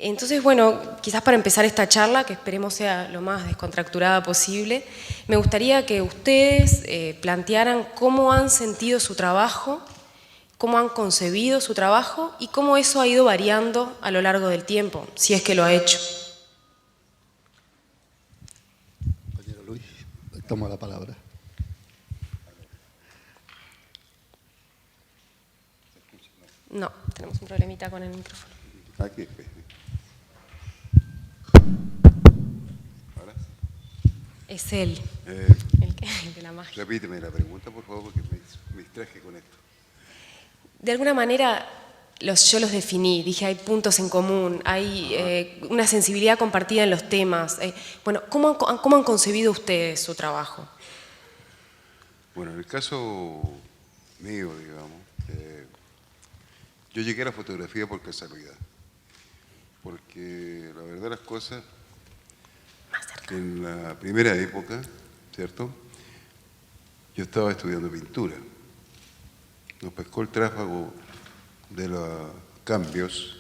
Entonces, bueno, quizás para empezar esta charla, que esperemos sea lo más descontracturada posible, me gustaría que ustedes plantearan cómo han sentido su trabajo, cómo han concebido su trabajo y cómo eso ha ido variando a lo largo del tiempo, si es que lo ha hecho. Compañero Luis, toma la palabra. No, tenemos un problemita con el micrófono. Aquí. ¿Ahora? Es él, el de la magia. Repíteme la pregunta, por favor, porque me distraje con esto. De alguna manera yo los definí, dije hay puntos en común, hay una sensibilidad compartida en los temas. Bueno, ¿cómo han concebido ustedes su trabajo? Bueno, en el caso mío, digamos, yo llegué a la fotografía por casualidad, porque la verdad de las cosas, que en la primera época, ¿cierto?, yo estaba estudiando pintura. Nos pescó el tráfago de los cambios,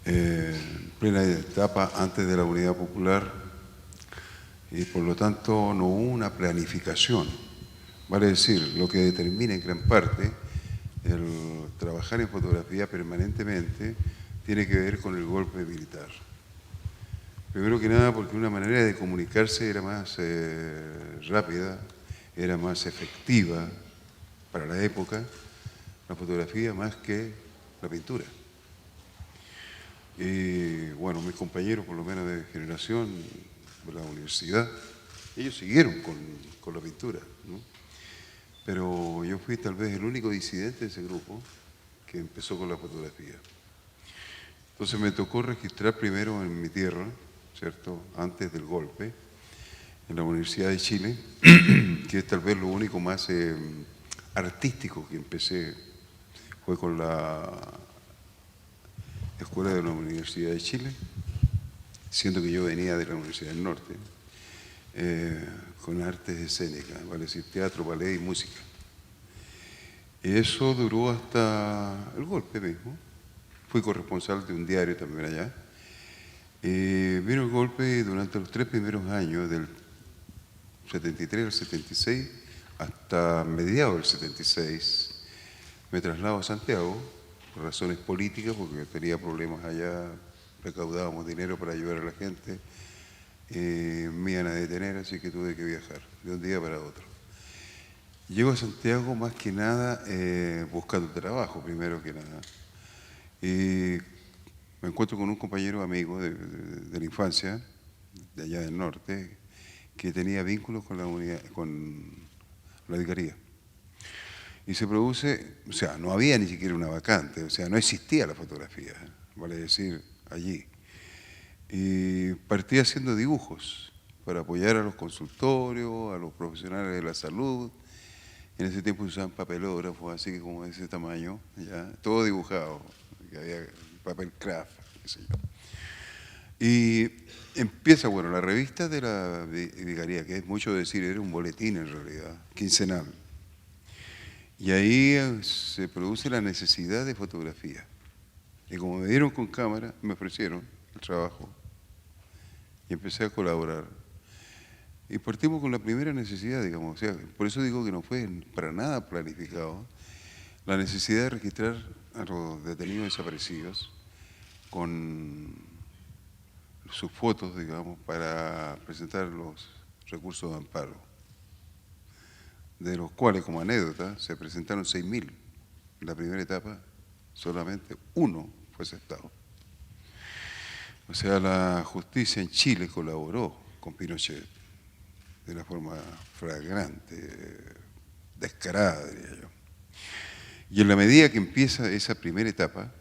en plena etapa antes de la Unidad Popular, y por lo tanto no hubo una planificación. Vale decir, lo que determina en gran parte el trabajar en fotografía permanentemente tiene que ver con el golpe militar. Primero que nada porque una manera de comunicarse era más rápida, era más efectiva para la época, la fotografía más que la pintura. Y bueno, mis compañeros, por lo menos de generación de la universidad, ellos siguieron con la pintura, ¿no? Pero yo fui tal vez el único disidente de ese grupo que empezó con la fotografía. Entonces me tocó registrar primero en mi tierra, ¿cierto?, antes del golpe, en la Universidad de Chile, que es tal vez lo único más artístico que empecé, fue con la Escuela de la Universidad de Chile, siendo que yo venía de la Universidad del Norte, con artes escénicas, vale decir, teatro, ballet y música. Y eso duró hasta el golpe mismo. Fui corresponsal de un diario también allá. Vino el golpe y durante los 3 primeros años, del 73 al 76, hasta mediados del 76, me traslado a Santiago, por razones políticas, porque tenía problemas allá, recaudábamos dinero para ayudar a la gente, me iban a detener, así que tuve que viajar de un día para otro. Llego a Santiago más que nada buscando trabajo, primero que nada. Y me encuentro con un compañero amigo de la infancia, de allá del norte, que tenía vínculos con la vicaría. Y se produce, o sea, no había ni siquiera una vacante, o sea, no existía la fotografía, vale decir, allí. Y partí haciendo dibujos para apoyar a los consultorios, a los profesionales de la salud. En ese tiempo usaban papelógrafos, así que como de ese tamaño, ya, todo dibujado, que había papel craft, qué sé yo. Y empieza, bueno, la revista de la vicaría, que es mucho decir, era un boletín en realidad, quincenal. Y ahí se produce la necesidad de fotografía. Y como me dieron con cámara, me ofrecieron el trabajo y empecé a colaborar. Y partimos con la primera necesidad, digamos, o sea, por eso digo que no fue para nada planificado, la necesidad de registrar a los detenidos desaparecidos con sus fotos, digamos, para presentar los recursos de amparo, de los cuales, como anécdota, se presentaron 6.000. En la primera etapa, solamente uno fue aceptado. O sea, la justicia en Chile colaboró con Pinochet de una forma flagrante, descarada, diría yo. Y en la medida que empieza esa primera etapa,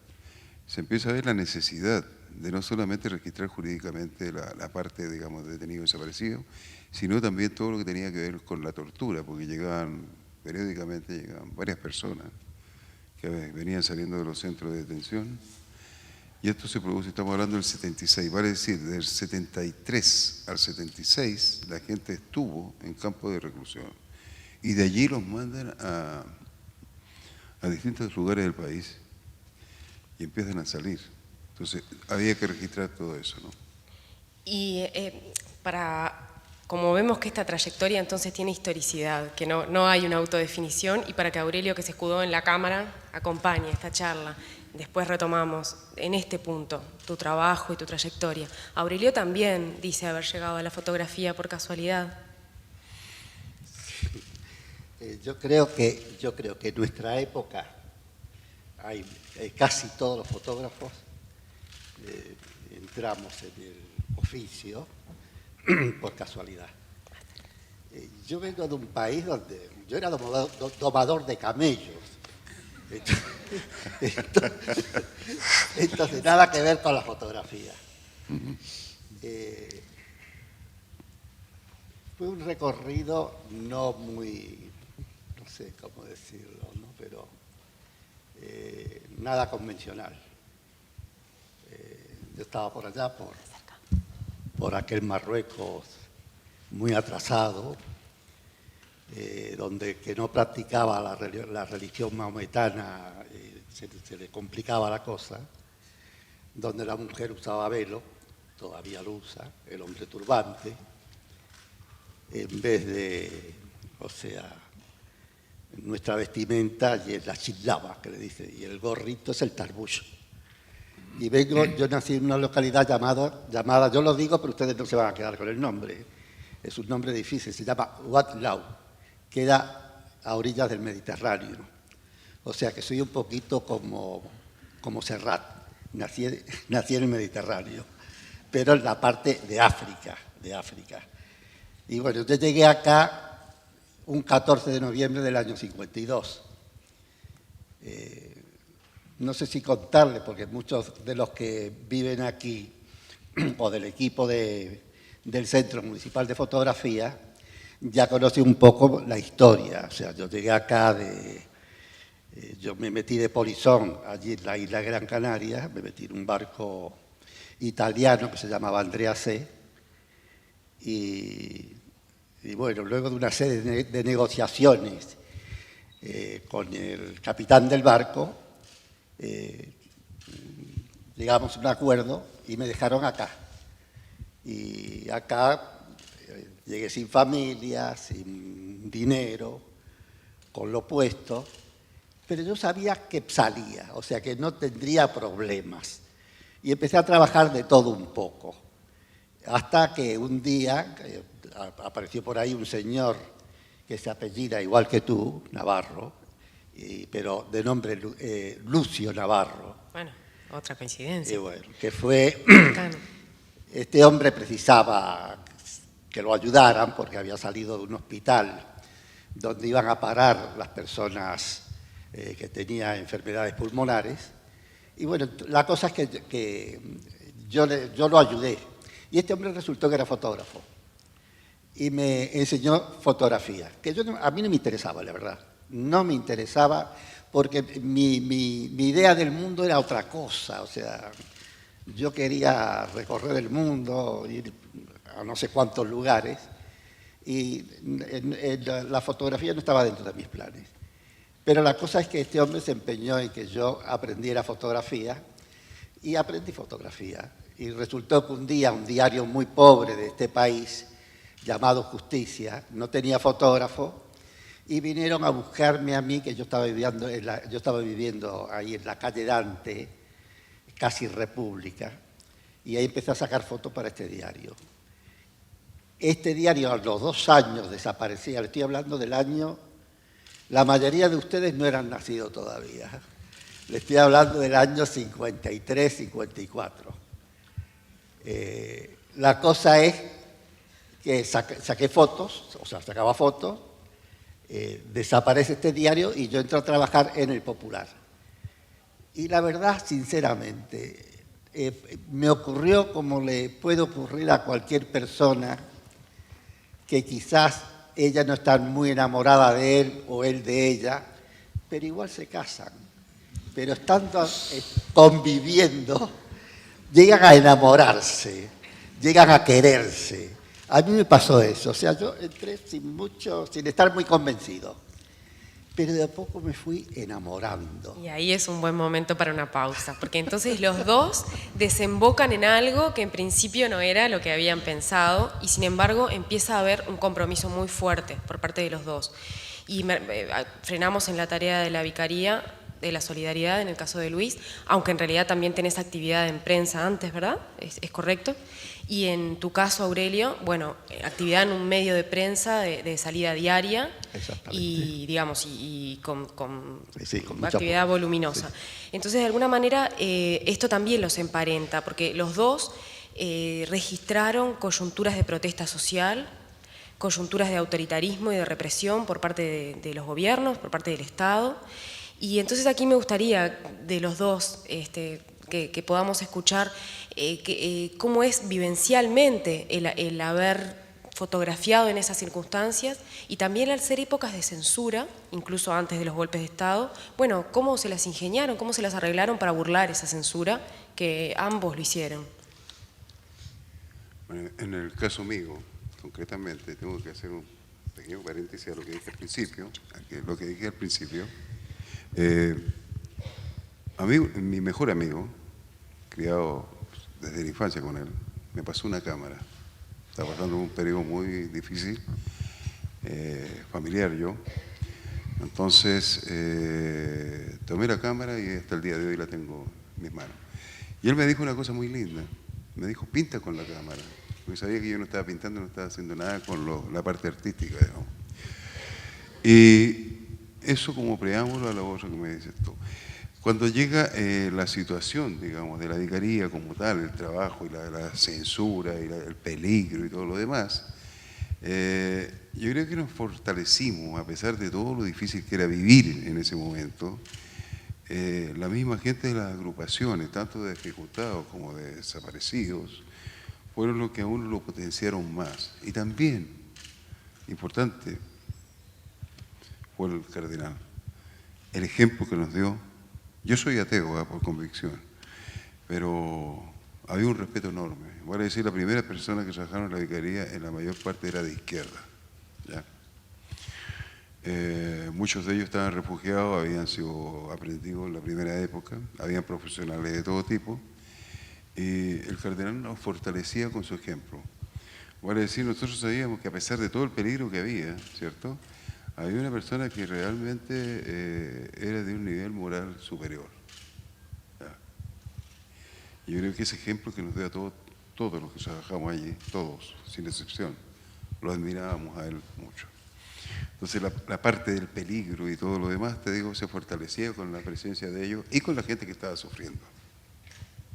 se empieza a ver la necesidad de no solamente registrar jurídicamente la parte, digamos, de detenido desaparecido, sino también todo lo que tenía que ver con la tortura, porque periódicamente llegaban varias personas que venían saliendo de los centros de detención. Y esto se produce, estamos hablando del 76, vale decir, del 73 al 76 la gente estuvo en campos de reclusión y de allí los mandan a a distintos lugares del país y empiezan a salir. Entonces, había que registrar todo eso, ¿no? Y como vemos que esta trayectoria entonces tiene historicidad, que no hay una autodefinición, y para que Aurelio, que se escudó en la cámara, acompañe esta charla, después retomamos en este punto tu trabajo y tu trayectoria. Aurelio también dice haber llegado a la fotografía por casualidad. Yo creo que en nuestra época hay casi todos los fotógrafos entramos en el oficio por casualidad. Yo vengo de un país donde yo era domador de camellos. Entonces nada que ver con la fotografía. Fue un recorrido no muy, no sé cómo decirlo, ¿no? Pero nada convencional. Yo estaba por allá, por aquel Marruecos muy atrasado, donde que no practicaba la religión maometana, se le complicaba la cosa, donde la mujer usaba velo, todavía lo usa, el hombre turbante, en vez de, o sea, nuestra vestimenta y es la chilaba, que le dice, y el gorrito es el tarbush. Y yo nací en una localidad llamada, yo lo digo, pero ustedes no se van a quedar con el nombre, es un nombre difícil, se llama Ouatlaou, queda a orillas del Mediterráneo. O sea que soy un poquito como Serrat, nací en el Mediterráneo, pero en la parte de África. Y bueno, yo llegué acá un 14 de noviembre del año 52. No sé si contarles, porque muchos de los que viven aquí, o del equipo del Centro Municipal de Fotografía, ya conocen un poco la historia. O sea, yo llegué acá yo me metí de polizón allí en la isla de Gran Canaria, me metí en un barco italiano que se llamaba Andrea C. Y bueno, luego de una serie de negociaciones con el capitán del barco, llegamos a un acuerdo y me dejaron acá. Y acá llegué sin familia, sin dinero, con lo puesto, pero yo sabía que salía, o sea que no tendría problemas. Y empecé a trabajar de todo un poco, hasta que un día apareció por ahí un señor que se apellida igual que tú, Navarro, pero de nombre Lucio Navarro. Bueno, otra coincidencia. Y bueno, que fue... Este hombre precisaba que lo ayudaran porque había salido de un hospital donde iban a parar las personas que tenían enfermedades pulmonares. Y bueno, la cosa es que yo lo ayudé. Y este hombre resultó que era fotógrafo. Y me enseñó fotografía, que a mí no me interesaba, la verdad. No me interesaba porque mi idea del mundo era otra cosa. O sea, yo quería recorrer el mundo, ir a no sé cuántos lugares, y la fotografía no estaba dentro de mis planes. Pero la cosa es que este hombre se empeñó en que yo aprendiera fotografía, y aprendí fotografía. Y resultó que un día, un diario muy pobre de este país, llamado Justicia, no tenía fotógrafo, y vinieron a buscarme a mí, que yo estaba viviendo ahí en la calle Dante, casi República, y ahí empecé a sacar fotos para este diario. Este diario a los 2 años desaparecía, le estoy hablando del año, la mayoría de ustedes no eran nacidos todavía, le estoy hablando del año 53, 54. La cosa es que saqué fotos, o sea, sacaba fotos, desaparece este diario y yo entro a trabajar en El Popular. Y la verdad, sinceramente, me ocurrió como le puede ocurrir a cualquier persona que quizás ella no está muy enamorada de él o él de ella, pero igual se casan. Pero estando conviviendo, llegan a enamorarse, llegan a quererse. A mí me pasó eso, o sea, yo entré sin estar muy convencido. pero de a poco me fui enamorando. Y ahí es un buen momento para una pausa, porque entonces los dos desembocan en algo que en principio no era lo que habían pensado y sin embargo empieza a haber un compromiso muy fuerte por parte de los dos. Y frenamos en la tarea de la vicaría, de la solidaridad en el caso de Luis, aunque en realidad también tenés actividad en prensa antes, ¿verdad? ¿Es correcto? Y en tu caso, Aurelio, bueno, actividad en un medio de prensa de salida diaria y, digamos, y con actividad voluminosa. Sí. Entonces, de alguna manera, esto también los emparenta, porque los dos registraron coyunturas de protesta social, coyunturas de autoritarismo y de represión por parte de los gobiernos, por parte del Estado. Y entonces aquí me gustaría de los dos que podamos escuchar cómo es vivencialmente el haber fotografiado en esas circunstancias y también al ser épocas de censura, incluso antes de los golpes de Estado, bueno, cómo se las ingeniaron, cómo se las arreglaron para burlar esa censura, que ambos lo hicieron. Bueno, en el caso mío, concretamente, tengo que hacer un pequeño paréntesis a lo que dije al principio. Mi mejor amigo, criado desde la infancia con él, me pasó una cámara. Estaba pasando un periodo muy difícil, familiar yo. Entonces, tomé la cámara y hasta el día de hoy la tengo en mis manos. Y él me dijo una cosa muy linda. Me dijo, pinta con la cámara. Porque sabía que yo no estaba pintando, no estaba haciendo nada con la parte artística, digamos. Y eso como preámbulo a la otra que me dices tú. Cuando llega la situación, digamos, de la vicaría como tal, el trabajo y la censura y el peligro y todo lo demás, yo creo que nos fortalecimos, a pesar de todo lo difícil que era vivir en ese momento. La misma gente de las agrupaciones, tanto de ejecutados como de desaparecidos, fueron los que a uno lo potenciaron más. Y también, importante, fue el cardenal. El ejemplo que nos dio. Yo soy ateo, por convicción, pero había un respeto enorme. Voy a decir, la primera persona que trabajaron en la vicaría en la mayor parte era de izquierda. ¿Ya? Muchos de ellos estaban refugiados, habían sido aprendidos en la primera época, habían profesionales de todo tipo, y el cardenal nos fortalecía con su ejemplo. Voy a decir, nosotros sabíamos que a pesar de todo el peligro que había, ¿cierto?, había una persona que realmente era de un nivel moral superior. ¿Ya? Yo creo que ese ejemplo que nos dio a todos los que trabajamos allí, todos, sin excepción, lo admirábamos a él mucho. Entonces la parte del peligro y todo lo demás, te digo, se fortalecía con la presencia de ellos y con la gente que estaba sufriendo.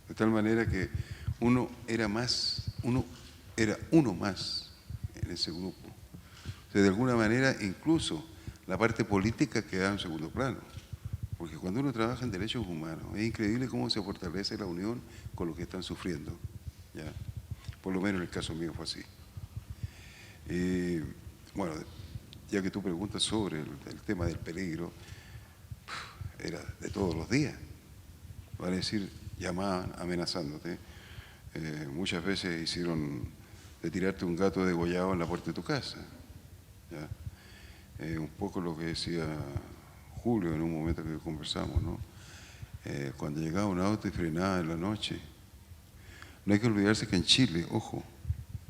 De tal manera que uno era uno más en ese grupo. O sea, de alguna manera, incluso la parte política quedaba en segundo plano. Porque cuando uno trabaja en derechos humanos, es increíble cómo se fortalece la unión con los que están sufriendo. ¿Ya? Por lo menos en el caso mío fue así. Bueno, ya que tú preguntas sobre el tema del peligro, era de todos los días. Vale decir, llamaban amenazándote. Muchas veces hicieron de tirarte un gato degollado en la puerta de tu casa. ¿Ya? Un poco lo que decía Julio en un momento que conversamos, ¿no? Cuando llegaba un auto y frenaba en la noche. No hay que olvidarse que en Chile, ojo,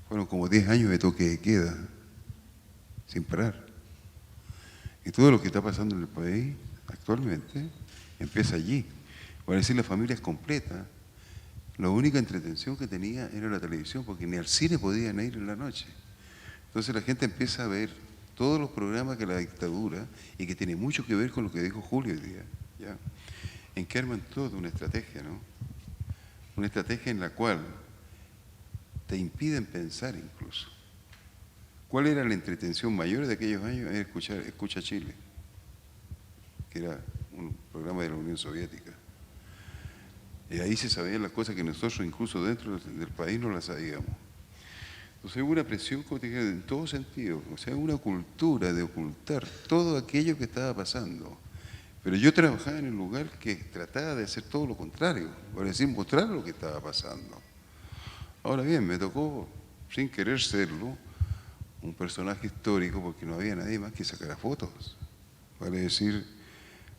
fueron como 10 años de toque de queda, sin parar. Y todo lo que está pasando en el país actualmente empieza allí. Para decir, la familia es completa. La única entretención que tenía era la televisión, porque ni al cine podían ir en la noche. Entonces la gente empieza a ver todos los programas que la dictadura, y que tiene mucho que ver con lo que dijo Julio hoy día, ¿ya? En que arman toda una estrategia, ¿no? Una estrategia en la cual te impiden pensar incluso. ¿Cuál era la entretención mayor de aquellos años? Es Escucha Chile, que era un programa de la Unión Soviética. Y ahí se sabían las cosas que nosotros incluso dentro del país no las sabíamos. Entonces hubo una presión cotidiana en todo sentido, o sea, una cultura de ocultar todo aquello que estaba pasando. Pero yo trabajaba en un lugar que trataba de hacer todo lo contrario, para decir, mostrar lo que estaba pasando. Ahora bien, me tocó, sin querer serlo, un personaje histórico, porque no había nadie más que sacara fotos. Vale decir,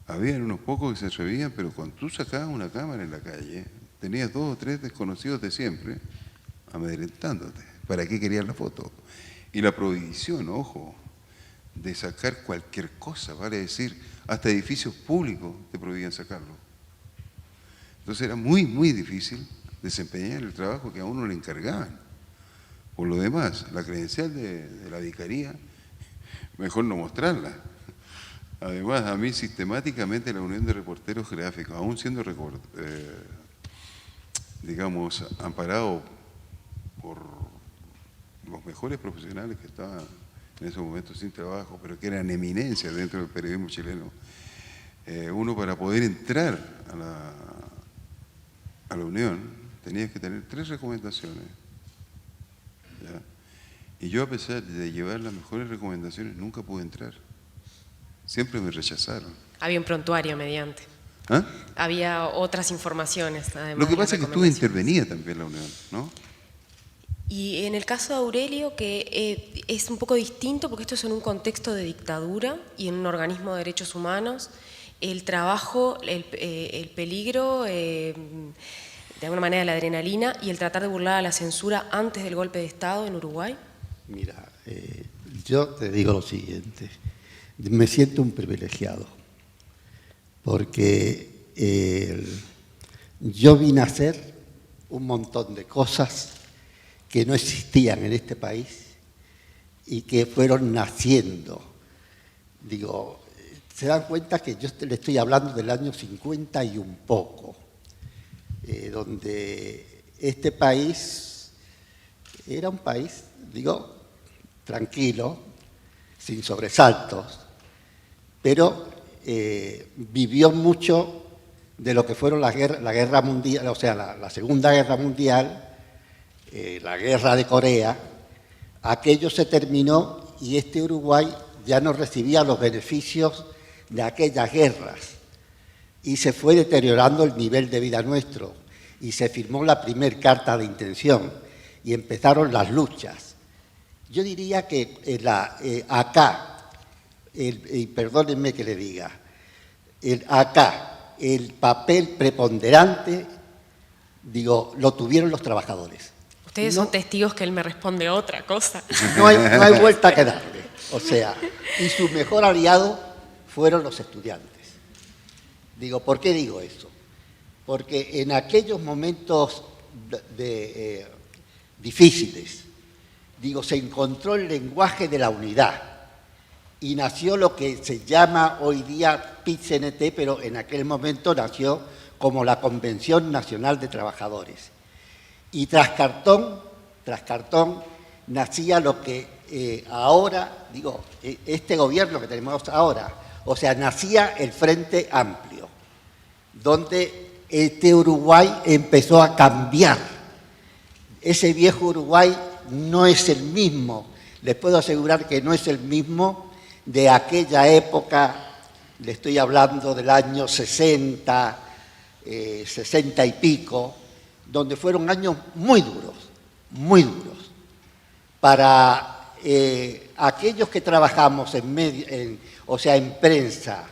habían unos pocos que se atrevían, pero cuando tú sacabas una cámara en la calle, tenías 2 o 3 desconocidos de siempre amedrentándote. ¿Para qué querían la foto? Y la prohibición, ojo, de sacar cualquier cosa, vale decir, hasta edificios públicos te prohibían sacarlo. Entonces era muy, muy difícil desempeñar el trabajo que a uno le encargaban. Por lo demás, la credencial de la vicaría, mejor no mostrarla. Además, a mí sistemáticamente la Unión de Reporteros Gráficos, aún siendo digamos, amparado por los mejores profesionales que estaban en esos momentos sin trabajo, pero que eran eminencias dentro del periodismo chileno, uno para poder entrar a la Unión tenía que tener 3 recomendaciones. ¿Ya? Y yo, a pesar de llevar las mejores recomendaciones, nunca pude entrar. Siempre me rechazaron. Había un prontuario mediante. ¿Ah? Había otras informaciones, además. Lo que pasa es que tú intervenías también la Unión, ¿no? Y en el caso de Aurelio, que es un poco distinto, porque esto es en un contexto de dictadura y en un organismo de derechos humanos, el trabajo, el peligro, de alguna manera la adrenalina y el tratar de burlar a la censura antes del golpe de Estado en Uruguay. Mira, yo te digo lo siguiente, me siento un privilegiado, porque yo vine a hacer un montón de cosas que no existían en este país y que fueron naciendo. Digo, se dan cuenta que yo le estoy hablando del año 50 y un poco, donde este país era un país, digo, tranquilo, sin sobresaltos, pero vivió mucho de lo que fueron la guerra mundial, o sea, la Segunda Guerra Mundial, la Guerra de Corea. Aquello se terminó y este Uruguay ya no recibía los beneficios de aquellas guerras y se fue deteriorando el nivel de vida nuestro y se firmó la primer carta de intención y empezaron las luchas. Yo diría que acá, y perdónenme que le diga, acá el papel preponderante, digo, lo tuvieron los trabajadores. Ustedes son testigos que él me responde otra cosa. No hay vuelta que darle. O sea, y su mejor aliado fueron los estudiantes. Digo, ¿por qué digo eso? Porque en aquellos momentos difíciles, digo, se encontró el lenguaje de la unidad y nació lo que se llama hoy día PIT-CNT, pero en aquel momento nació como la Convención Nacional de Trabajadores. Y tras cartón nacía lo que ahora, digo, este gobierno que tenemos ahora, o sea, nacía el Frente Amplio, donde este Uruguay empezó a cambiar. Ese viejo Uruguay no es el mismo, les puedo asegurar que no es el mismo de aquella época, le estoy hablando del año 60, 60 y pico, donde fueron años muy duros, para aquellos que trabajamos en prensa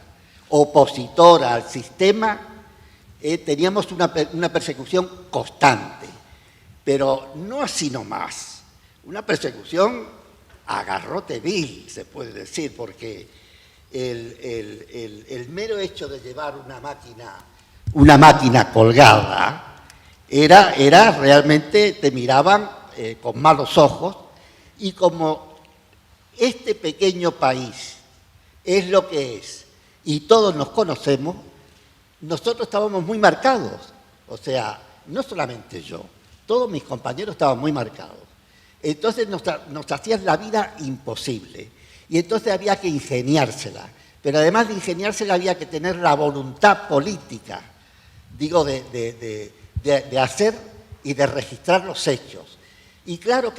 opositora al sistema, teníamos una persecución constante, pero no así nomás, una persecución a garrote vil, se puede decir, porque el mero hecho de llevar una máquina colgada, era realmente, te miraban con malos ojos, y como este pequeño país es lo que es, y todos nos conocemos, nosotros estábamos muy marcados, o sea, no solamente yo, todos mis compañeros estaban muy marcados. Entonces nos hacían la vida imposible, y entonces había que ingeniársela, pero además de ingeniársela había que tener la voluntad política, digo, de hacer y de registrar los hechos. Y claro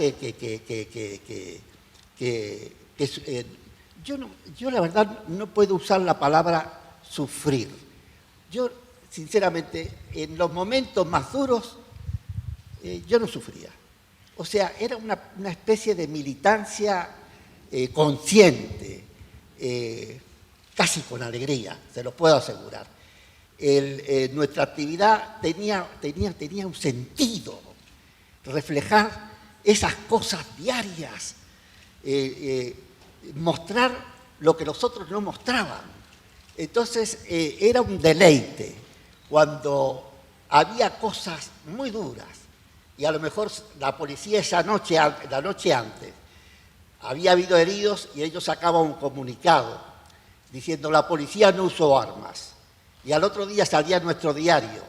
yo la verdad no puedo usar la palabra sufrir. Yo, sinceramente, en los momentos más duros, yo no sufría. O sea, era una especie de militancia consciente. casi con alegría, se lo puedo asegurar. Nuestra actividad tenía un sentido, reflejar esas cosas diarias, mostrar lo que los otros no mostraban. Entonces era un deleite cuando había cosas muy duras y a lo mejor la policía la noche antes había habido heridos y ellos sacaban un comunicado diciendo la policía no usó armas. Y al otro día salía nuestro diario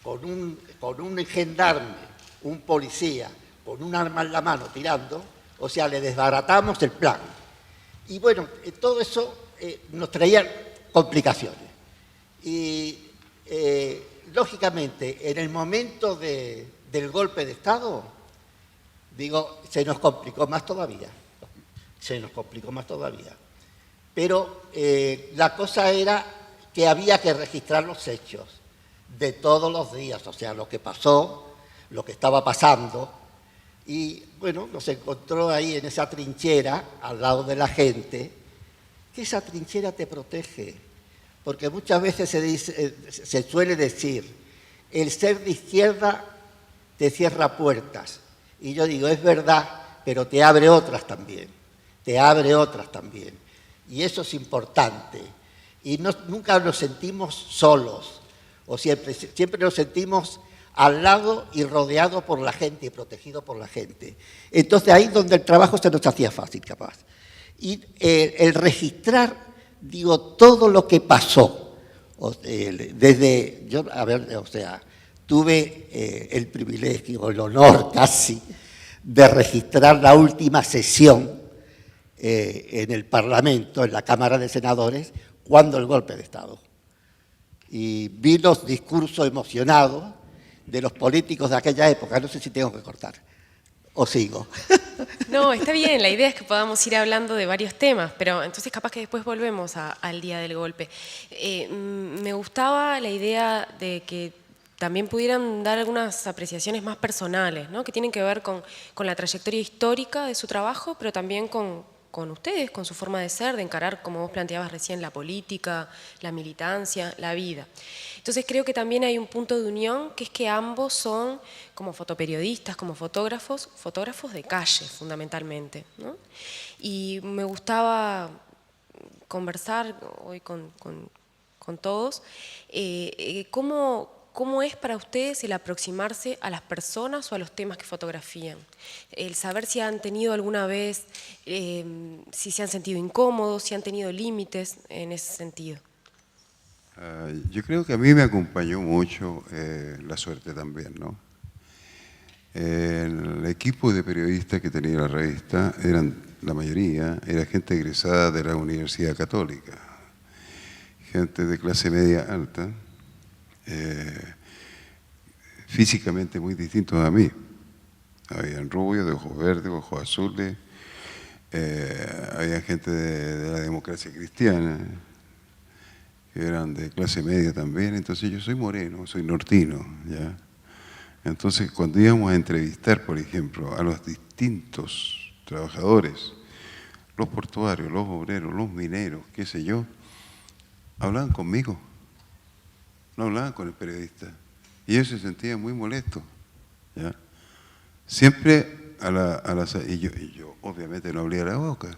con un gendarme, un policía, con un arma en la mano tirando, o sea, le desbaratamos el plan. Y bueno, todo eso nos traía complicaciones. Y lógicamente, en el momento del golpe de Estado, digo, se nos complicó más todavía. Pero la cosa era que había que registrar los hechos de todos los días, o sea, lo que pasó, lo que estaba pasando. Y bueno, nos encontró ahí en esa trinchera, al lado de la gente, que esa trinchera te protege. Porque muchas veces se suele decir, el ser de izquierda te cierra puertas. Y yo digo, es verdad, pero te abre otras también. Y eso es importante. Y nunca nos sentimos solos, o siempre nos sentimos al lado y rodeado por la gente y protegido por la gente. Entonces ahí es donde el trabajo se nos hacía fácil, capaz. Y el registrar, digo, todo lo que pasó, tuve el privilegio, el honor casi, de registrar la última sesión en el Parlamento, en la Cámara de Senadores, cuando el golpe de Estado. Y vi los discursos emocionados de los políticos de aquella época. No sé si tengo que cortar o sigo. No, está bien, la idea es que podamos ir hablando de varios temas, pero entonces capaz que después volvemos al día del golpe. Me gustaba la idea de que también pudieran dar algunas apreciaciones más personales, ¿no? Que tienen que ver con la trayectoria histórica de su trabajo, pero también con ustedes, con su forma de ser, de encarar, como vos planteabas recién, la política, la militancia, la vida. Entonces creo que también hay un punto de unión, que es que ambos son, como fotoperiodistas, como fotógrafos de calle, fundamentalmente, ¿no? Y me gustaba conversar hoy con todos, ¿cómo es para ustedes el aproximarse a las personas o a los temas que fotografían? El saber si han tenido alguna vez, si se han sentido incómodos, si han tenido límites en ese sentido. Yo creo que a mí me acompañó mucho la suerte también, ¿no? El equipo de periodistas que tenía la revista, la mayoría, era gente egresada de la Universidad Católica, gente de clase media alta, físicamente muy distintos a mí. Habían rubios, de ojos verdes, ojos azules, había gente de la democracia cristiana, que eran de clase media también. Entonces yo soy moreno, soy nortino, ¿ya? Entonces cuando íbamos a entrevistar, por ejemplo, a los distintos trabajadores, los portuarios, los obreros, los mineros, qué sé yo, hablaban conmigo, no hablaban con el periodista. Y ellos se sentían muy molestos, ¿ya? Siempre y yo obviamente no abría la boca,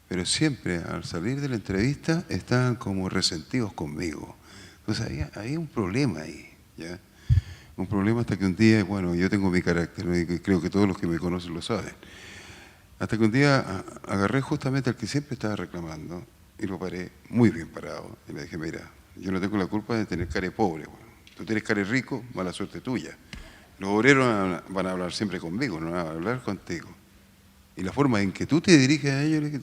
pero siempre al salir de la entrevista estaban como resentidos conmigo. Entonces había un problema ahí, ¿ya? Un problema hasta que un día, bueno, yo tengo mi carácter, ¿no? Y creo que todos los que me conocen lo saben. Hasta que un día agarré justamente al que siempre estaba reclamando y lo paré muy bien parado. Y le dije, mira, yo no tengo la culpa de tener cara de pobre. Bueno, tú tienes cara de rico, mala suerte tuya. Los obreros van a hablar siempre conmigo, no van a hablar contigo. Y la forma en que tú te diriges a ellos,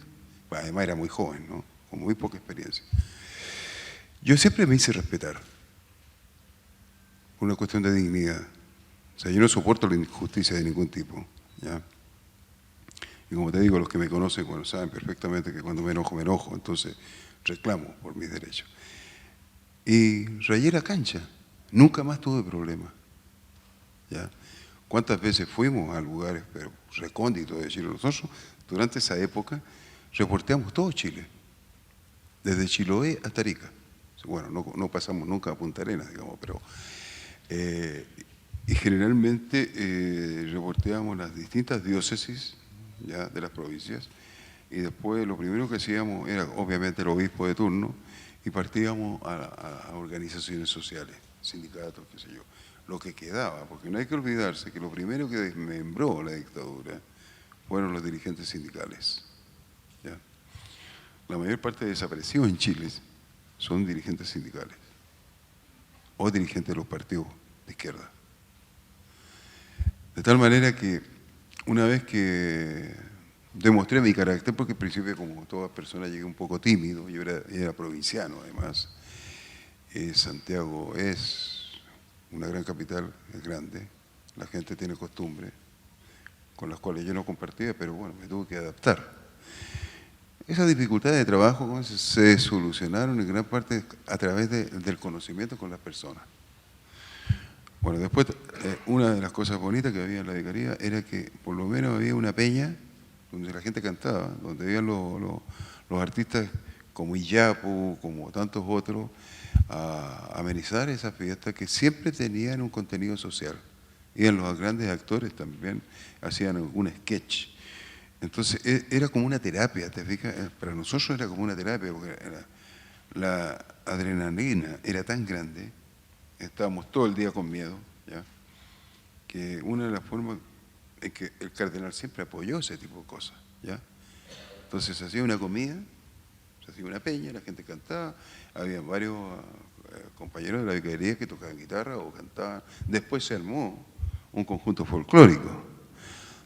además era muy joven, ¿no? Con muy poca experiencia. Yo siempre me hice respetar. Una cuestión de dignidad. O sea, yo no soporto la injusticia de ningún tipo, ¿ya? Y como te digo, los que me conocen, bueno, saben perfectamente que cuando me enojo, entonces reclamo por mis derechos. Y rayé la cancha, nunca más tuve problemas, ¿ya? ¿Cuántas veces fuimos a lugares, pero recónditos de Chile? Nosotros, durante esa época, reporteamos todo Chile. desde Chiloé hasta Arica. Bueno, no pasamos nunca a Punta Arenas, digamos, pero... y generalmente reporteábamos las distintas diócesis ya, de las provincias, y después lo primero que hacíamos era obviamente el obispo de turno, y partíamos a organizaciones sociales, sindicatos, qué sé yo, lo que quedaba, porque no hay que olvidarse que lo primero que desmembró la dictadura fueron los dirigentes sindicales. ¿Ya? La mayor parte de desaparecidos en Chile son dirigentes sindicales o dirigentes de los partidos de izquierda. De tal manera que una vez que demostré mi carácter, porque al principio como toda persona llegué un poco tímido, yo era provinciano además, Santiago es una gran capital, es grande, la gente tiene costumbres con las cuales yo no compartía, pero bueno, me tuve que adaptar. Esas dificultades de trabajo se solucionaron en gran parte a través del conocimiento con las personas. Bueno, después una de las cosas bonitas que había en la vicaría era que por lo menos había una peña donde la gente cantaba, donde habían los artistas como Iyapu, como tantos otros, a amenizar esas fiestas que siempre tenían un contenido social. Y en los grandes actores también hacían un sketch. Entonces era como una terapia, ¿te fijas? Para nosotros era como una terapia, porque la adrenalina era tan grande, estábamos todo el día con miedo, ¿ya? Que una de las formas es que el cardenal siempre apoyó ese tipo de cosas, ¿ya? Entonces se hacía una comida, se hacía una peña, la gente cantaba, había varios compañeros de la vicaría que tocaban guitarra o cantaban. Después se armó un conjunto folclórico,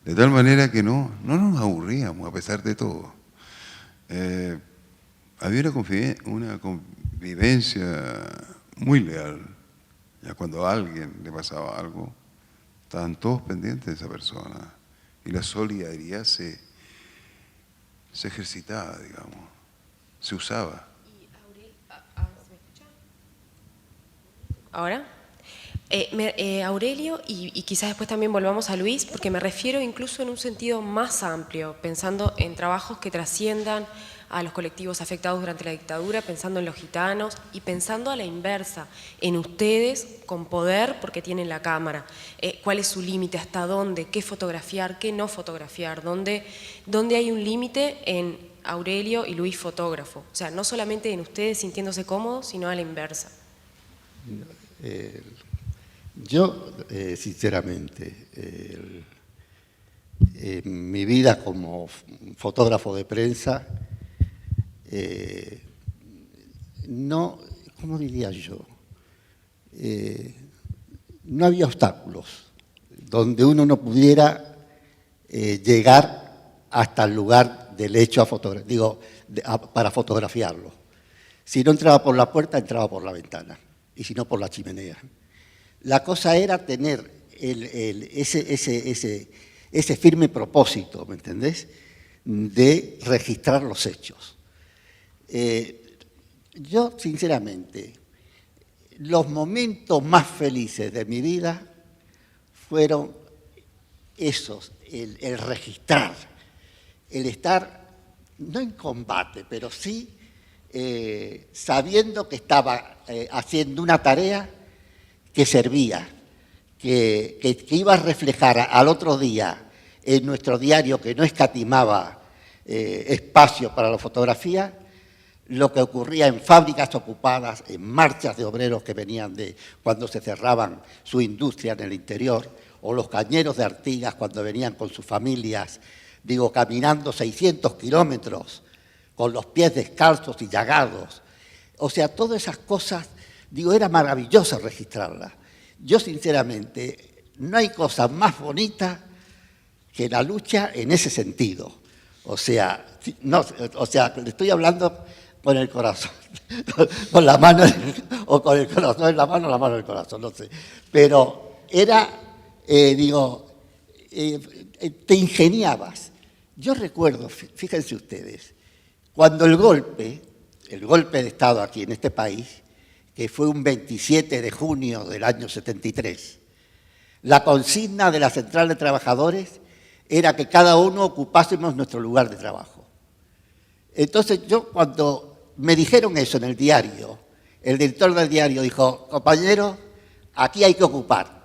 de tal manera que no nos aburríamos a pesar de todo. Había una convivencia muy leal. Ya cuando a alguien le pasaba algo, estaban todos pendientes de esa persona y la solidaridad se ejercitaba, digamos, se usaba. ¿Se me escucha? ¿Ahora? Aurelio, y quizás después también volvamos a Luis, porque me refiero incluso en un sentido más amplio, pensando en trabajos que trasciendan a los colectivos afectados durante la dictadura, pensando en los gitanos y pensando a la inversa, en ustedes con poder porque tienen la cámara. ¿Cuál es su límite? ¿Hasta dónde? ¿Qué fotografiar? ¿Qué no fotografiar? ¿Dónde hay un límite en Aurelio y Luis fotógrafo? O sea, no solamente en ustedes sintiéndose cómodos, sino a la inversa. Yo, sinceramente, en mi vida como fotógrafo de prensa, no, ¿cómo diría yo? No había obstáculos donde uno no pudiera llegar hasta el lugar del hecho para fotografiarlo. Si no entraba por la puerta, entraba por la ventana, y si no por la chimenea. La cosa era tener ese firme propósito, ¿me entendés?, de registrar los hechos. Yo, sinceramente, los momentos más felices de mi vida fueron esos, el registrar, el estar, no en combate, pero sí sabiendo que estaba haciendo una tarea que servía, que iba a reflejar al otro día en nuestro diario, que no escatimaba espacio para la fotografía, lo que ocurría en fábricas ocupadas, en marchas de obreros que venían cuando se cerraban su industria en el interior, o los cañeros de Artigas cuando venían con sus familias, caminando 600 kilómetros, con los pies descalzos y llagados. O sea, todas esas cosas, era maravilloso registrarlas. Yo, sinceramente, no hay cosa más bonita que la lucha en ese sentido. O sea, le estoy hablando con el corazón, con la mano, o con el corazón en la mano en el corazón, no sé. Pero era, te ingeniabas. Yo recuerdo, fíjense ustedes, cuando el golpe de Estado aquí en este país, que fue un 27 de junio del año 73, la consigna de la Central de Trabajadores era que cada uno ocupásemos nuestro lugar de trabajo. Entonces yo cuando me dijeron eso en el diario, el director del diario dijo, compañero, aquí hay que ocupar.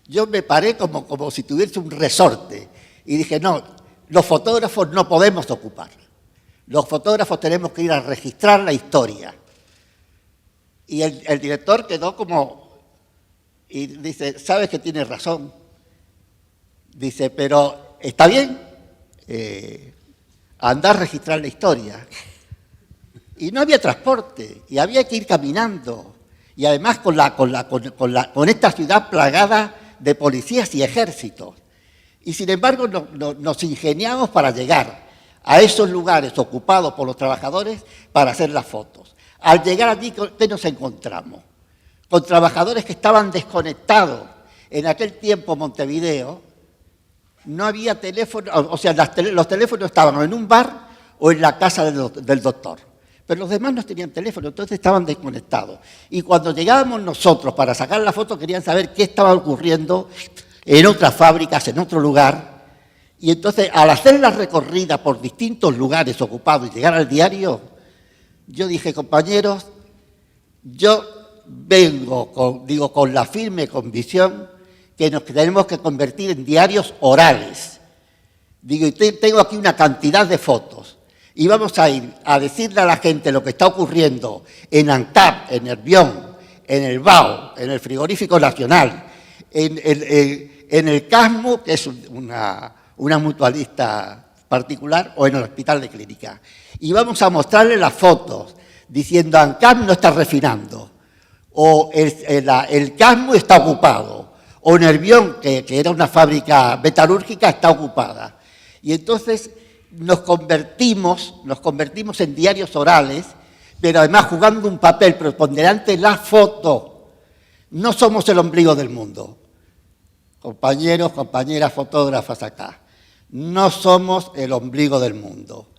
Yo me paré como si tuviese un resorte y dije, no, los fotógrafos no podemos ocupar. Los fotógrafos tenemos que ir a registrar la historia. Y el director quedó como, y dice, sabes que tienes razón. Dice, pero está bien, andar a registrar la historia. Y no había transporte, y había que ir caminando. Y además con esta ciudad plagada de policías y ejércitos. Y sin embargo nos ingeniamos para llegar a esos lugares ocupados por los trabajadores para hacer las fotos. Al llegar allí, ¿qué nos encontramos? Con trabajadores que estaban desconectados. En aquel tiempo, Montevideo, no había teléfono, o sea, los teléfonos estaban en un bar o en la casa del doctor. Pero los demás no tenían teléfono, entonces estaban desconectados. Y cuando llegábamos nosotros para sacar la foto, querían saber qué estaba ocurriendo en otras fábricas, en otro lugar. Y entonces, al hacer la recorrida por distintos lugares ocupados y llegar al diario, yo dije, compañeros, yo vengo con la firme convicción que nos tenemos que convertir en diarios orales. Digo, y tengo aquí una cantidad de fotos. Y vamos a ir a decirle a la gente lo que está ocurriendo en ANCAP, en Nervión, en el BAO, en el Frigorífico Nacional, en el CASMO, que es una mutualista particular, o en el Hospital de Clínica. Y vamos a mostrarle las fotos, diciendo ANCAP no está refinando, o el CASMO está ocupado, o Nervión, que era una fábrica metalúrgica, está ocupada. Y entonces nos convertimos en diarios orales, pero además jugando un papel preponderante la foto. No somos el ombligo del mundo. Compañeros, compañeras fotógrafas acá. No somos el ombligo del mundo.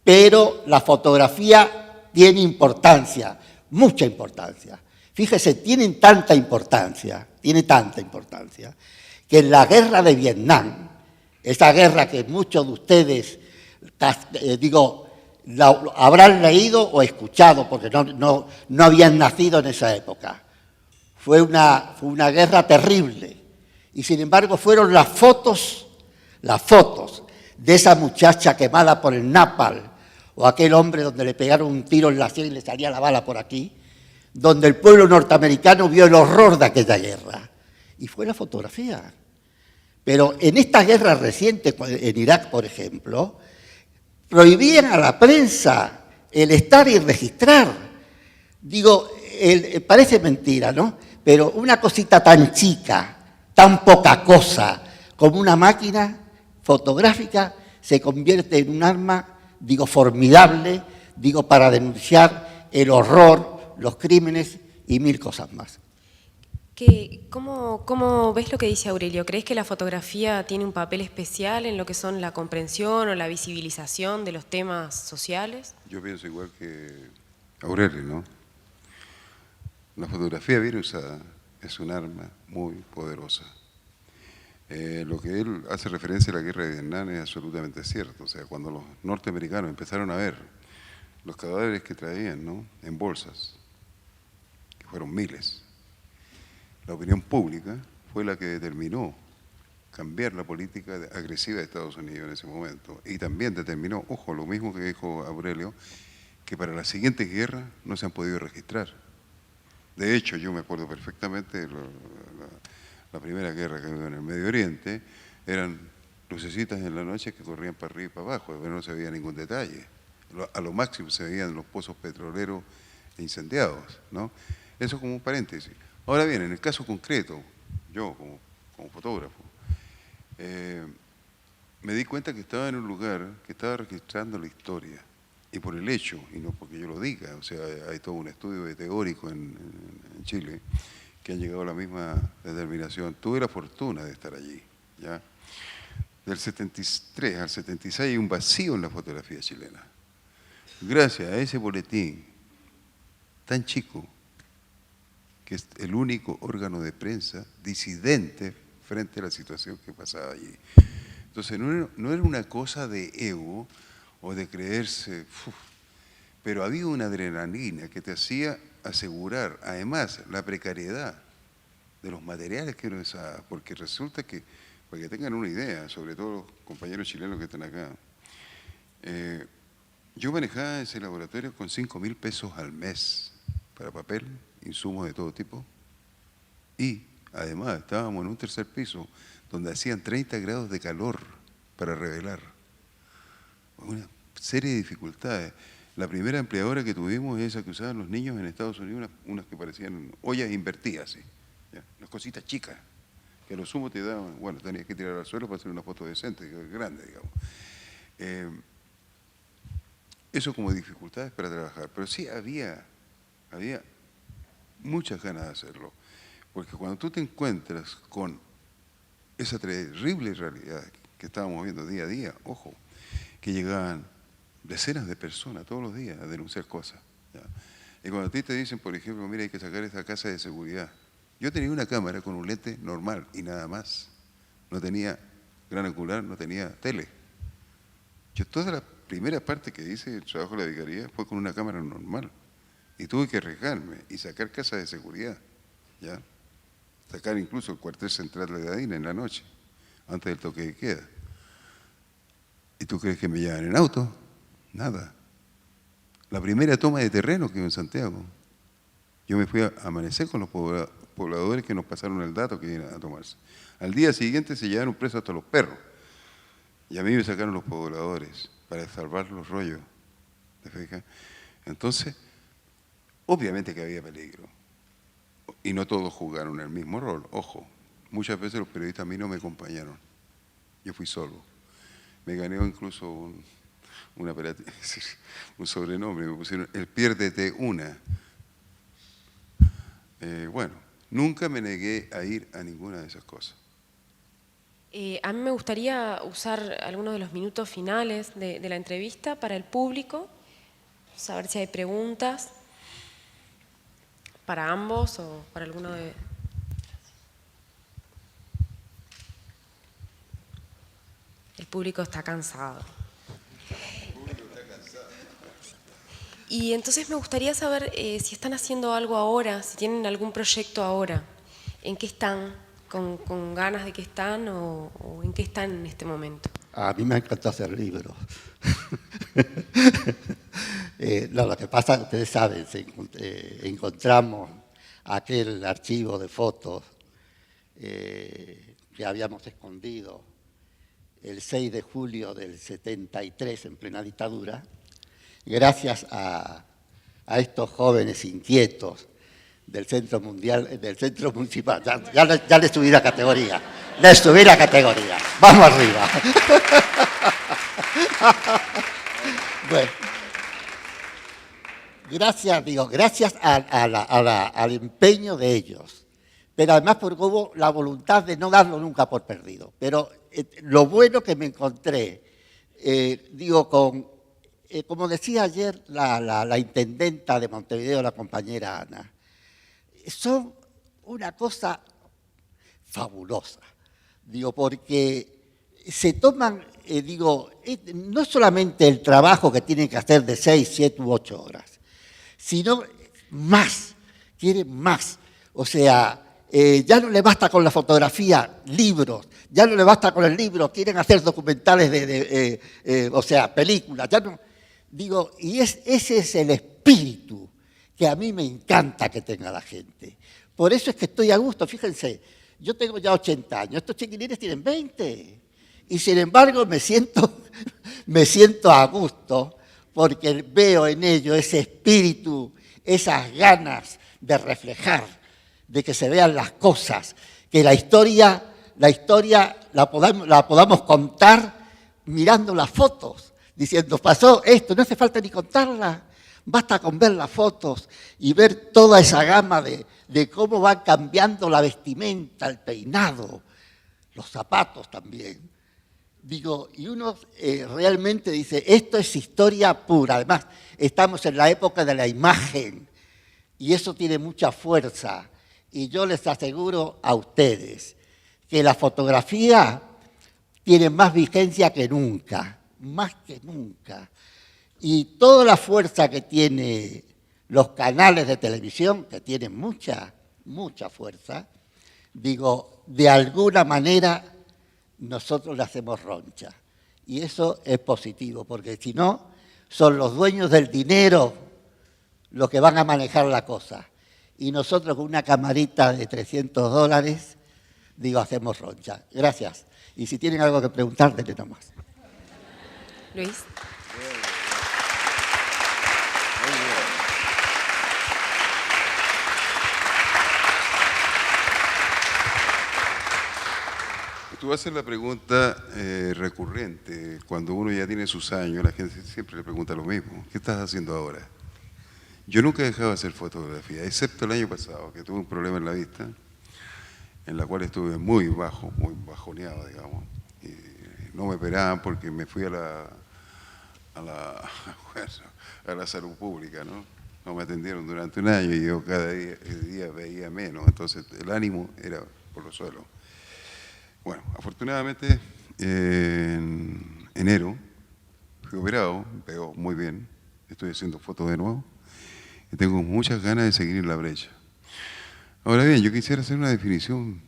Pero la fotografía tiene importancia, mucha importancia. Fíjese, tiene tanta importancia, que en la guerra de Vietnam, esa guerra que muchos de ustedes, habrán leído o escuchado, porque no habían nacido en esa época. Fue una guerra terrible. Y sin embargo fueron las fotos de esa muchacha quemada por el napalm, o aquel hombre donde le pegaron un tiro en la sien y le salía la bala por aquí, donde el pueblo norteamericano vio el horror de aquella guerra. Y fue la fotografía. Pero en esta guerra reciente, en Irak, por ejemplo, prohibían a la prensa el estar y registrar. Digo, parece mentira, ¿no? Pero una cosita tan chica, tan poca cosa, como una máquina fotográfica, se convierte en un arma, formidable, para denunciar el horror, los crímenes y mil cosas más. ¿Cómo ves lo que dice Aurelio? ¿Crees que la fotografía tiene un papel especial en lo que son la comprensión o la visibilización de los temas sociales? Yo pienso igual que Aurelio, ¿no? La fotografía bien usada es un arma muy poderosa. Lo que él hace referencia a la guerra de Vietnam es absolutamente cierto. O sea, cuando los norteamericanos empezaron a ver los cadáveres que traían, ¿no?, en bolsas, que fueron miles, la opinión pública fue la que determinó cambiar la política agresiva de Estados Unidos en ese momento. Y también determinó, ojo, lo mismo que dijo Aurelio, que para la siguiente guerra no se han podido registrar. De hecho, yo me acuerdo perfectamente, la primera guerra que hubo en el Medio Oriente, eran lucecitas en la noche que corrían para arriba y para abajo, pero no se veía ningún detalle. A lo máximo se veían los pozos petroleros incendiados, ¿no? Eso como un paréntesis. Ahora bien, en el caso concreto, yo como fotógrafo, me di cuenta que estaba en un lugar que estaba registrando la historia. Y por el hecho, y no porque yo lo diga, o sea, hay todo un estudio teórico en Chile que han llegado a la misma determinación. Tuve la fortuna de estar allí, ¿ya? Del 73 al 76 hay un vacío en la fotografía chilena. Gracias a ese boletín tan chico, que es el único órgano de prensa disidente frente a la situación que pasaba allí. Entonces no era una cosa de ego o de creerse pero había una adrenalina que te hacía asegurar, además, la precariedad de los materiales que uno usaba, porque resulta que, para que tengan una idea, sobre todo los compañeros chilenos que están acá, yo manejaba ese laboratorio con 5.000 pesos al mes para papel, insumos de todo tipo, y además estábamos en un tercer piso donde hacían 30 grados de calor para revelar. Una serie de dificultades. La primera empleadora que tuvimos es esa que usaban los niños en Estados Unidos, unas que parecían ollas invertidas, ¿sí? ¿Ya? Unas cositas chicas, que a lo sumo te daban, bueno, tenías que tirar al suelo para hacer una foto decente, grande, digamos. Eso como dificultades para trabajar, pero sí había muchas ganas de hacerlo, porque cuando tú te encuentras con esa terrible realidad que estábamos viendo día a día, ojo, que llegaban decenas de personas todos los días a denunciar cosas, ¿ya? Y cuando a ti te dicen, por ejemplo, mira, hay que sacar esta casa de seguridad. Yo tenía una cámara con un lente normal y nada más. No tenía gran angular, no tenía tele. Yo toda la primera parte que hice el trabajo de la vicaría fue con una cámara normal. Y tuve que arriesgarme y sacar casas de seguridad, ¿ya? Sacar incluso el cuartel central de Adina en la noche, antes del toque de queda. ¿Y tú crees que me llevan en auto? Nada. La primera toma de terreno que hubo en Santiago, yo me fui a amanecer con los pobladores que nos pasaron el dato que iban a tomarse. Al día siguiente se llevaron presos hasta los perros. Y a mí me sacaron los pobladores para salvar los rollos. ¿Te fijas? Entonces, obviamente que había peligro. Y no todos jugaron el mismo rol. Ojo, muchas veces los periodistas a mí no me acompañaron. Yo fui solo. Me gané incluso un sobrenombre, me pusieron el piérdete una. Bueno, nunca me negué a ir a ninguna de esas cosas. A mí me gustaría usar algunos de los minutos finales de la entrevista para el público, saber si hay preguntas para ambos o para alguno de... El público está cansado. Y entonces me gustaría saber si están haciendo algo ahora, si tienen algún proyecto ahora, en qué están, con ganas de qué están o en qué están en este momento. A mí me encanta hacer libros. No, lo que pasa, ustedes saben, encontramos aquel archivo de fotos que habíamos escondido el 6 de julio del 73 en plena dictadura, gracias a estos jóvenes inquietos del Centro Municipal. Ya le subí la categoría. Vamos arriba. Bueno, gracias al empeño de ellos, pero además porque hubo la voluntad de no darlo nunca por perdido. Pero lo bueno que me encontré, como decía ayer la intendenta de Montevideo, la compañera Ana, son una cosa fabulosa, porque se toman, no solamente el trabajo que tienen que hacer de 6, 7 u 8 horas, sino más, quieren más. O sea, ya no le basta con la fotografía, libros, ya no le basta con el libro, quieren hacer documentales o sea, películas, ya no, y ese es el espíritu que a mí me encanta que tenga la gente. Por eso es que estoy a gusto, fíjense, yo tengo ya 80 años, estos chiquilines tienen 20, y sin embargo me siento a gusto porque veo en ellos ese espíritu, esas ganas de reflejar, de que se vean las cosas, que la historia la podamos contar mirando las fotos, diciendo, pasó esto, no hace falta ni contarla, basta con ver las fotos y ver toda esa gama de cómo va cambiando la vestimenta, el peinado, los zapatos también. Y uno realmente dice, esto es historia pura. Además, estamos en la época de la imagen y eso tiene mucha fuerza. Y yo les aseguro a ustedes que la fotografía tiene más vigencia que nunca, más que nunca. Y toda la fuerza que tiene los canales de televisión, que tienen mucha fuerza, digo, de alguna manera nosotros le hacemos roncha. Y eso es positivo, porque si no, son los dueños del dinero los que van a manejar la cosa. Y nosotros con una camarita de $300, digo, hacemos roncha. Gracias. Y si tienen algo que preguntar, denle nomás. Luis. Tú haces la pregunta recurrente. Cuando uno ya tiene sus años, la gente siempre le pregunta lo mismo. ¿Qué estás haciendo ahora? Yo nunca he dejado de hacer fotografía, excepto el año pasado, que tuve un problema en la vista, en la cual estuve muy bajoneado, digamos. Y no me operaban porque me fui a la salud pública, ¿no? No me atendieron durante un año y yo cada día veía menos, entonces el ánimo era por los suelos. Bueno, afortunadamente en enero fui operado, veo muy bien, estoy haciendo fotos de nuevo y tengo muchas ganas de seguir en la brecha. Ahora bien, yo quisiera hacer una definición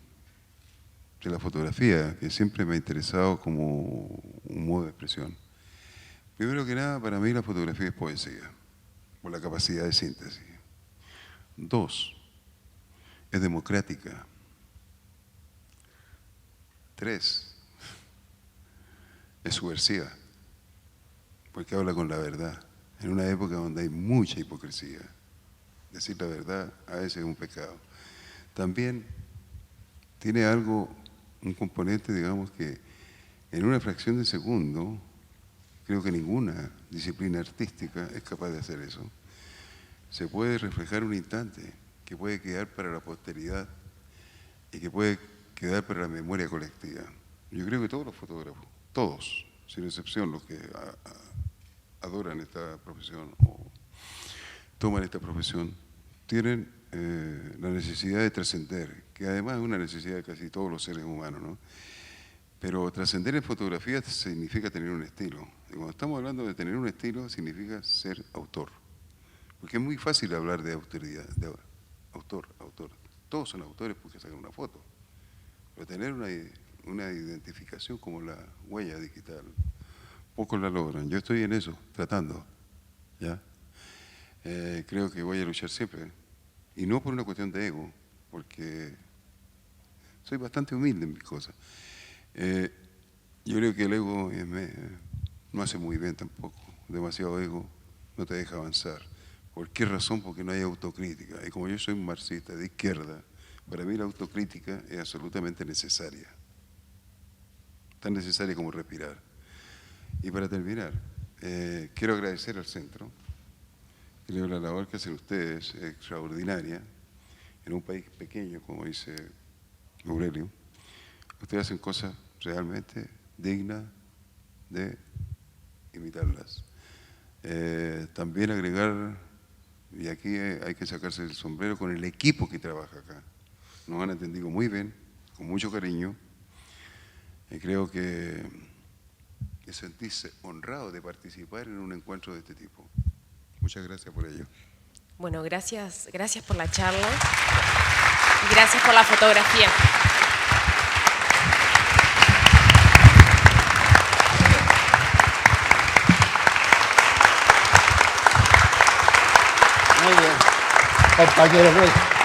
de la fotografía que siempre me ha interesado como un modo de expresión. Primero que nada, para mí la fotografía es poesía, por la capacidad de síntesis. 2, es democrática. 3, es subversiva, porque habla con la verdad, en una época donde hay mucha hipocresía. Decir la verdad a veces es un pecado. También tiene algo, un componente, digamos, que en una fracción de segundo, creo que ninguna disciplina artística es capaz de hacer eso. Se puede reflejar un instante que puede quedar para la posteridad y que puede quedar para la memoria colectiva. Yo creo que todos los fotógrafos, todos, sin excepción, los que adoran esta profesión o toman esta profesión, tienen la necesidad de trascender, que además es una necesidad de casi todos los seres humanos, ¿no? Pero trascender en fotografía significa tener un estilo. Y cuando estamos hablando de tener un estilo, significa ser autor. Porque es muy fácil hablar de autoridad, de autor. Todos son autores porque sacan una foto. Pero tener una identificación como la huella digital, pocos la logran. Yo estoy en eso, tratando, ¿ya? Creo que voy a luchar siempre. Y no por una cuestión de ego, porque soy bastante humilde en mis cosas. Yo creo que el ego no hace muy bien tampoco. Demasiado ego no te deja avanzar. ¿Por qué razón? Porque no hay autocrítica. Y como yo soy un marxista de izquierda, para mí la autocrítica es absolutamente necesaria. Tan necesaria como respirar. Y para terminar, quiero agradecer al centro. Creo que la labor que hacen ustedes es extraordinaria. En un país pequeño, como dice Aurelio, ustedes hacen cosas realmente dignas de imitarlas. También agregar, y aquí hay que sacarse el sombrero con el equipo que trabaja acá. Nos han atendido muy bien, con mucho cariño, y creo que sentirse honrado de participar en un encuentro de este tipo. Muchas gracias por ello. Bueno, gracias por la charla y gracias por la fotografía. Muy bien, compañero Luis.